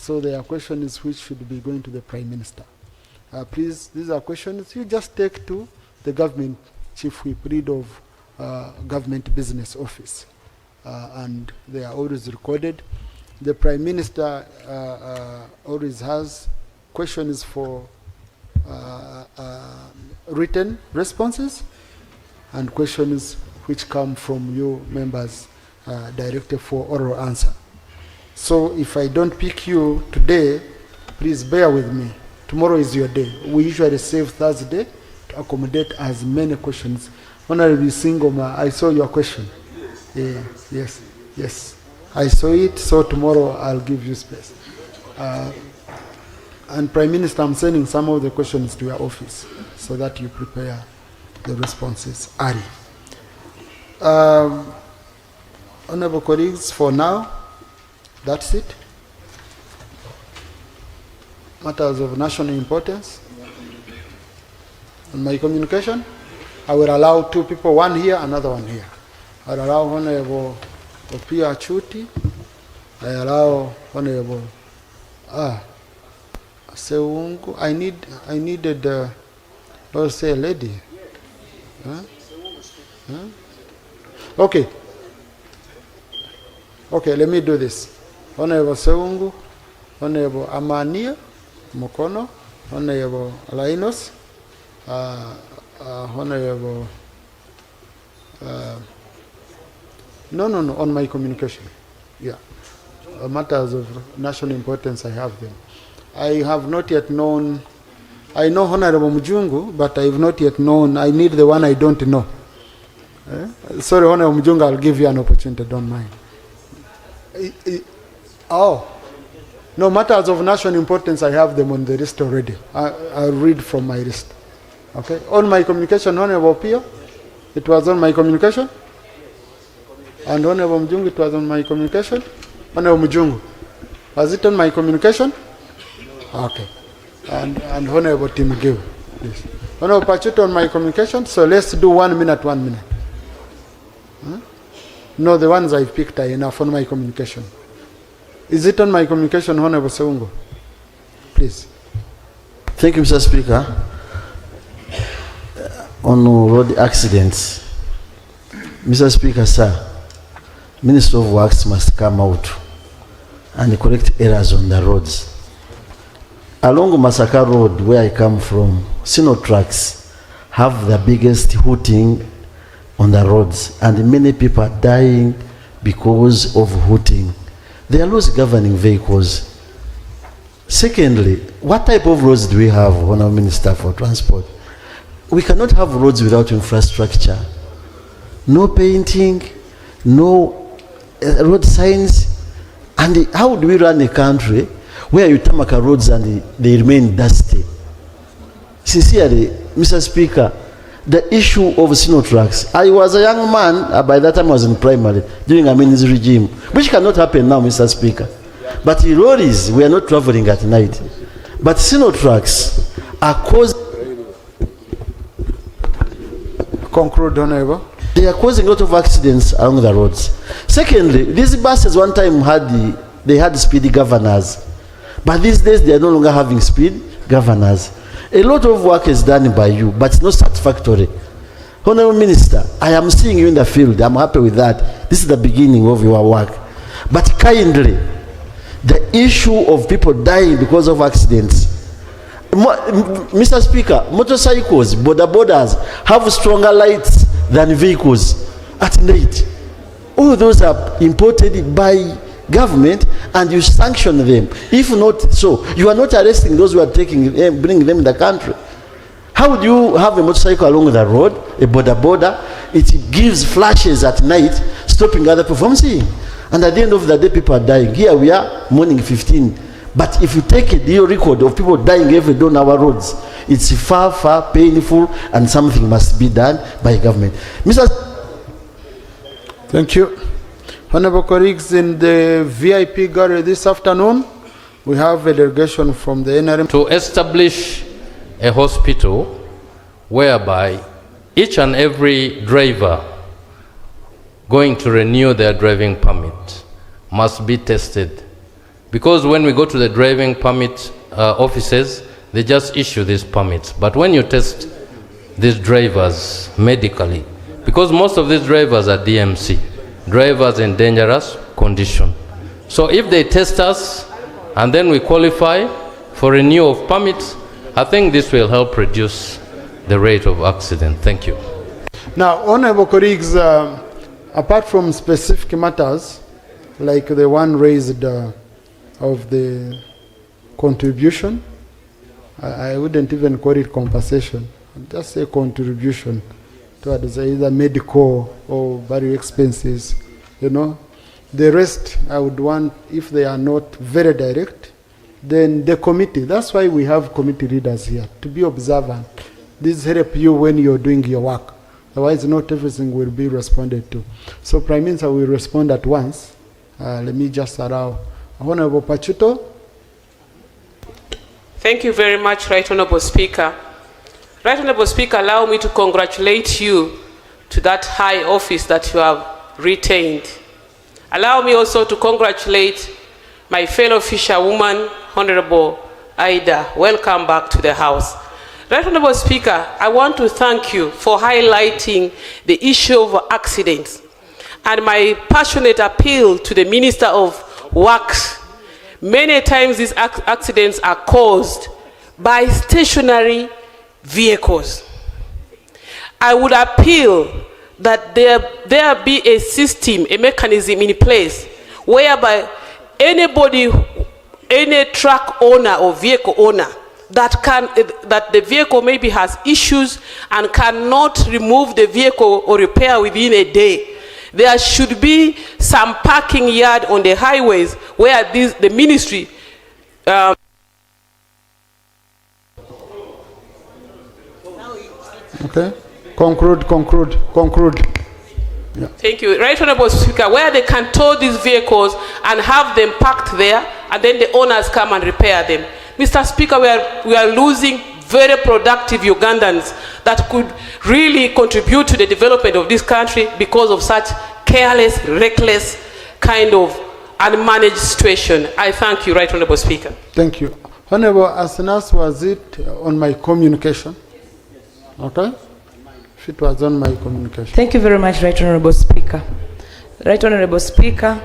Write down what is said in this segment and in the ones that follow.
So there are questions which should be going to the Prime Minister. Please, these are questions you just take to the government chief whip, read of government business office. And they are always recorded. The Prime Minister always has questions for written responses and questions which come from you members directed for oral answer. So if I don't pick you today, please bear with me. Tomorrow is your day. We usually save Thursday to accommodate as many questions. Honorable Singoma, I saw your question. Yes. I saw it, so tomorrow I'll give you space. And Prime Minister, I'm sending some of the questions to your office so that you prepare the responses early. Honorable colleagues, for now, that's it. Matters of national importance. On my communication, I will allow two people, one here, another one here. I'll allow Honorable Opit Chuti. I allow Honorable Seungu. I needed let's say a lady. Okay, let me do this. Honorable Seungu, Honorable Amania Mokono, Honorable Lainos, Honorable no, on my communication. Yeah. Matters of national importance, I have them. I have not yet known, I know Honorable Mujungu, but I have not yet known, I need the one I don't know. Sorry, Honorable Mujungu, I'll give you an opportunity, don't mind. No, matters of national importance, I have them on the list already. I'll read from my list. Okay? On my communication, Honorable Pio, it was on my communication. And Honorable Mujungu, it was on my communication. Honorable Mujungu, was it on my communication? Okay. And Honorable Tim Gill, please. Honorable Pachuto on my communication, so let's do 1 minute, 1 minute. No, the ones I've picked are enough on my communication. Is it on my communication, Honorable Seungu? Please. Thank you, Mr. Speaker. On road accidents, Mr. Speaker, sir, Minister of Works must come out and correct errors on the roads. Along Masaka Road, where I come from, Sino trucks have the biggest hooting on the roads, and many people are dying because of hooting. They are loose governing vehicles. Secondly, what type of roads do we have, Honourable Minister for Transport? We cannot have roads without infrastructure. No painting, no road signs. And how do we run a country where you tarmac roads and they remain dusty? Sincerely, Mr. Speaker, the issue of Sinotrax, I was a young man, by that time I was in primary, during a Amini's regime, which cannot happen now, Mr. Speaker. But the lorries, we are not traveling at night. But Sinotrax are causing... Conclude, Honorable. They are causing a lot of accidents along the roads. Secondly, these buses one time had speed governors. But these days they are no longer having speed governors. A lot of work is done by you, but it's not satisfactory. Honorable Minister, I am seeing you in the field. I'm happy with that. This is the beginning of your work. But kindly, the issue of people dying because of accidents. Mr. Speaker, motorcycles, borders have stronger lights than vehicles at night. All those are imported by government and you sanction them. If not so, you are not arresting those who are taking them, bringing them in the country. How would you have a motorcycle along the road, a border? It gives flashes at night, stopping other people from seeing. And at the end of the day, people are dying. Here we are, morning 15. But if you take a real record of people dying every day on our roads, it's far, far painful, and something must be done by government. Mr. Thank you. Honorable colleagues, in the VIP gallery this afternoon, we have a delegation from the NRM to establish a hospital whereby each and every driver going to renew their driving permit must be tested Because when we go to the driving permit offices, they just issue these permits. But when you test these drivers medically, because most of these drivers are DMC, drivers in dangerous condition. So if they test us and then we qualify for renewal of permits, I think this will help reduce the rate of accident. Thank you. Now, honorable colleagues, apart from specific matters, like the one raised of the contribution, I wouldn't even call it compensation, just say contribution towards either medical or various expenses, you know. The rest, I would want, if they are not very direct, then the committee, that's why we have committee leaders here, to be observant. This help you when you're doing your work. Otherwise, not everything will be responded to. So Prime Minister will respond at once. Let me just allow Honorable Pachuto. Thank you very much, Right Honorable Speaker. Right Honorable Speaker, allow me to congratulate you to that high office that you have retained. Allow me also to congratulate my fellow fisherwoman, Honorable Ida. Welcome back to the House. Right Honorable Speaker, I want to thank you for highlighting the issue of accidents and my passionate appeal to the Minister of Works. Many times these accidents are caused by stationary vehicles. I would appeal that there be a system, a mechanism in place whereby anybody, any truck owner or vehicle owner that the vehicle maybe has issues and cannot remove the vehicle or repair within a day, there should be some parking yard on the highways where the ministry Okay, conclude. Yeah. Thank you. Right Honorable Speaker, where they can tow these vehicles and have them parked there, and then the owners come and repair them. Mr. Speaker, we are losing very productive Ugandans that could really contribute to the development of this country because of such careless, reckless kind of unmanaged situation. I thank you, Right Honorable Speaker. Thank you. Honorable, as soon as was it on my communication? Okay? If it was on my communication. Thank you very much, Right Honorable Speaker. Right Honorable Speaker,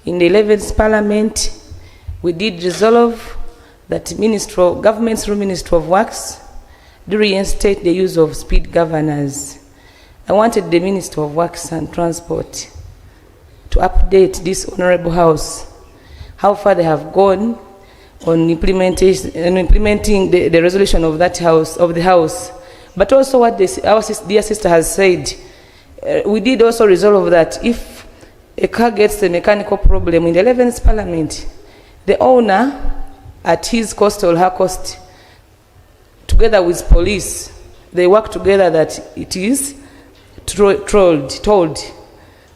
in the 11th Parliament, we did resolve that Government through Ministry of Works do reinstate the use of speed governors. I wanted the Minister of Works and Transport to update this Honorable House how far they have gone on implementing the resolution of the House. But also what our dear sister has said, we did also resolve that if a car gets a mechanical problem in the 11th Parliament, the owner, at his cost or her cost, together with police, they work together that it is told.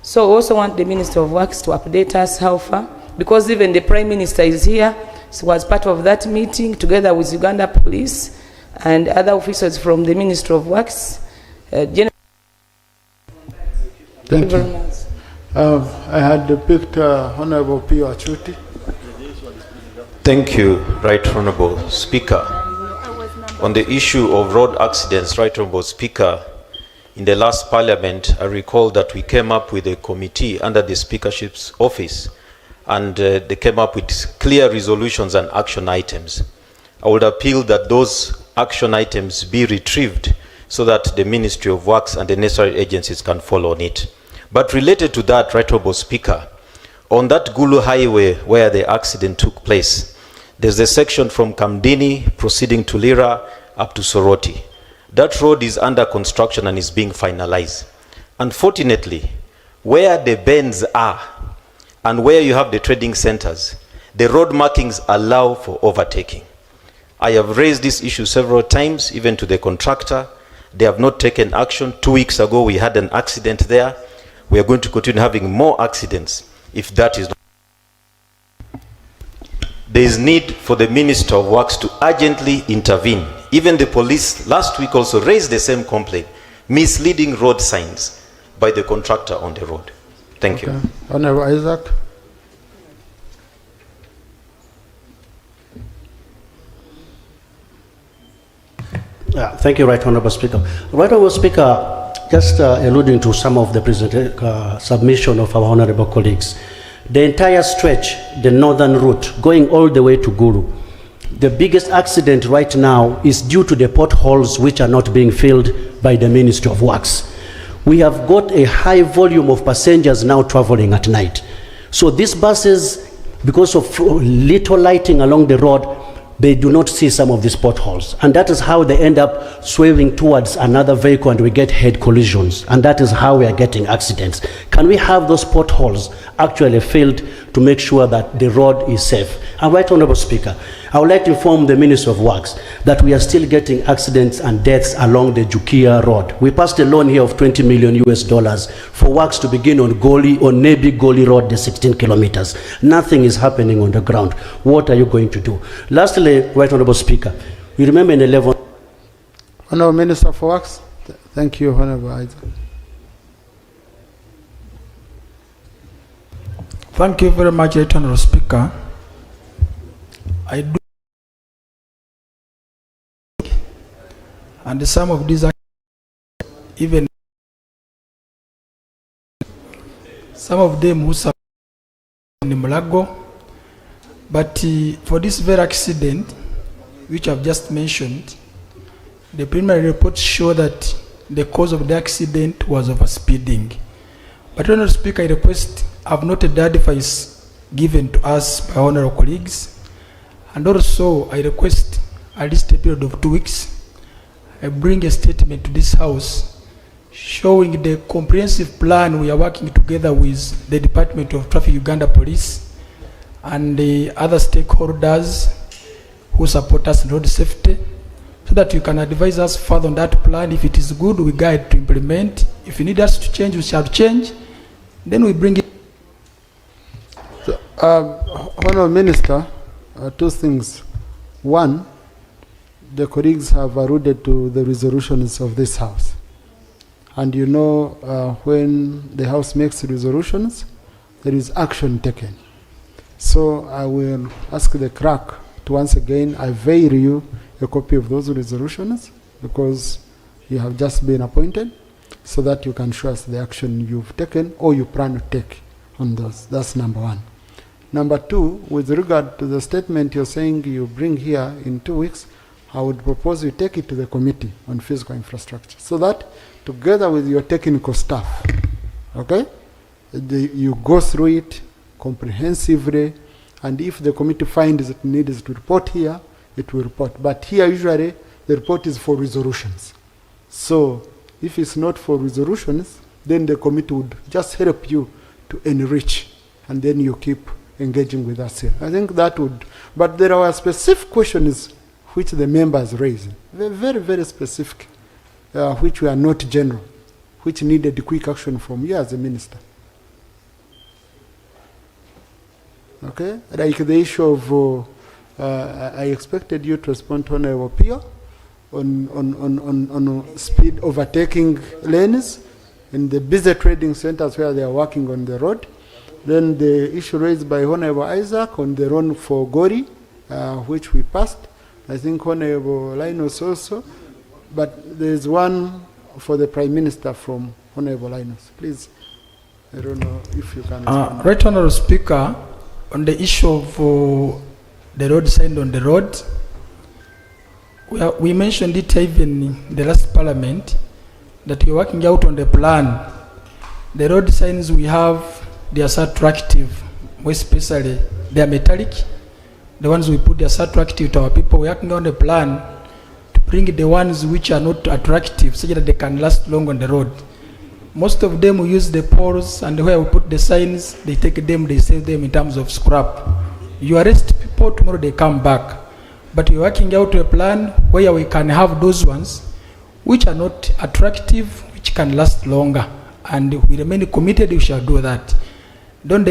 So we also want the Minister of Works to update us how far, because even the Prime Minister is here, so was part of that meeting together with Uganda Police and other officers from the Ministry of Works. Thank you. I had picked Honorable Pio Achuti. Thank you, Right Honorable Speaker. On the issue of road accidents, Right Honorable Speaker, in the last Parliament, I recall that we came up with a committee under the Speakership's office, and they came up with clear resolutions and action items. I would appeal that those action items be retrieved so that the Ministry of Works and the necessary agencies can follow on it. But related to that, Right Honorable Speaker, on that Gulu Highway where the accident took place, there's a section from Kamdini proceeding to Lira up to Soroti. That road is under construction and is being finalized. Unfortunately, where the bends are and where you have the trading centers, the road markings allow for overtaking. I have raised this issue several times, even to the contractor. They have not taken action. 2 weeks ago, we had an accident there. We are going to continue having more accidents if that is not. There is need for the Minister of Works to urgently intervene. Even the police last week also raised the same complaint, misleading road signs by the contractor on the road. Thank you. Honorable Isaac. Thank you, Right Honourable Speaker. Right Honourable Speaker, just alluding to some of the submission of our honourable colleagues, the entire stretch, the northern route, going all the way to Gulu, the biggest accident right now is due to the potholes which are not being filled by the Ministry of Works. We have got a high volume of passengers now traveling at night. So these buses, because of little lighting along the road, they do not see some of these potholes. And that is how they end up swerving towards another vehicle and we get head collisions. And that is how we are getting accidents. Can we have those potholes actually filled to make sure that the road is safe? And Right Honourable Speaker, I would like to inform the Ministry of Works that we are still getting accidents and deaths along the Jukia Road. We passed a loan here of $20 million for works to begin on Nebi Goli Road, the 16 kilometers. Nothing is happening on the ground. What are you going to do? Lastly, Right Honourable Speaker, you remember in 11... Honourable Minister for Works. Thank you, Honourable Isaac. Thank you very much, Right Honourable Speaker. I do, and some of these are even some of them who suffer in Mulago, but for this very accident which I've just mentioned, the preliminary reports show that the cause of the accident was overspeeding. But Honourable Speaker, I request, I've noted the advice given to us by honourable colleagues, and also I request at least a period of 2 weeks, I bring a statement to this House showing the comprehensive plan we are working together with the Department of Traffic Uganda Police and the other stakeholders who support us in road safety, so that you can advise us further on that plan. If it is good, we guide to implement. If you need us to change, we shall change. Then we bring it. So, Honourable Minister, two things. One, the colleagues have alluded to the resolutions of this House. And you know, when the House makes resolutions, there is action taken. So I will ask the clerk to once again avail you a copy of those resolutions, because you have just been appointed, so that you can show us the action you've taken or you plan to take on those. That's number one. Number two, with regard to the statement you're saying you bring here in 2 weeks, I would propose you take it to the Committee on Physical Infrastructure, so that together with your technical staff, okay, you go through it comprehensively, and if the committee finds it needs to report here, it will report. But here usually the report is for resolutions. So if it's not for resolutions, then the committee would just help you to enrich, and then you keep engaging with us here. I think that would, but there are specific questions which the members raised, very, very specific, which were not general, which needed quick action from you as a minister. Okay, like the issue of, I expected you to respond to Honourable Pio on speed overtaking lanes in the busy trading centers where they are working on the road. Then the issue raised by Honourable Isaac on the run for Gori, which we passed. I think Honourable Linus also, but there is one for the Prime Minister from Honourable Linus. Please, I don't know if you can respond. Right Honourable Speaker, on the issue of the road sign on the road, we mentioned it even in the last Parliament, that we're working out on the plan. The road signs we have, they are so attractive, more especially they are metallic. The ones we put, they are so attractive to our people. We're working on the plan to bring the ones which are not attractive, so that they can last long on the road. Most of them we use the poles, and where we put the signs, they take them, they save them in terms of scrap. You arrest people, tomorrow they come back. But we're working out a plan where we can have those ones which are not attractive, which can last longer. And we remain committed, we shall do that. Don't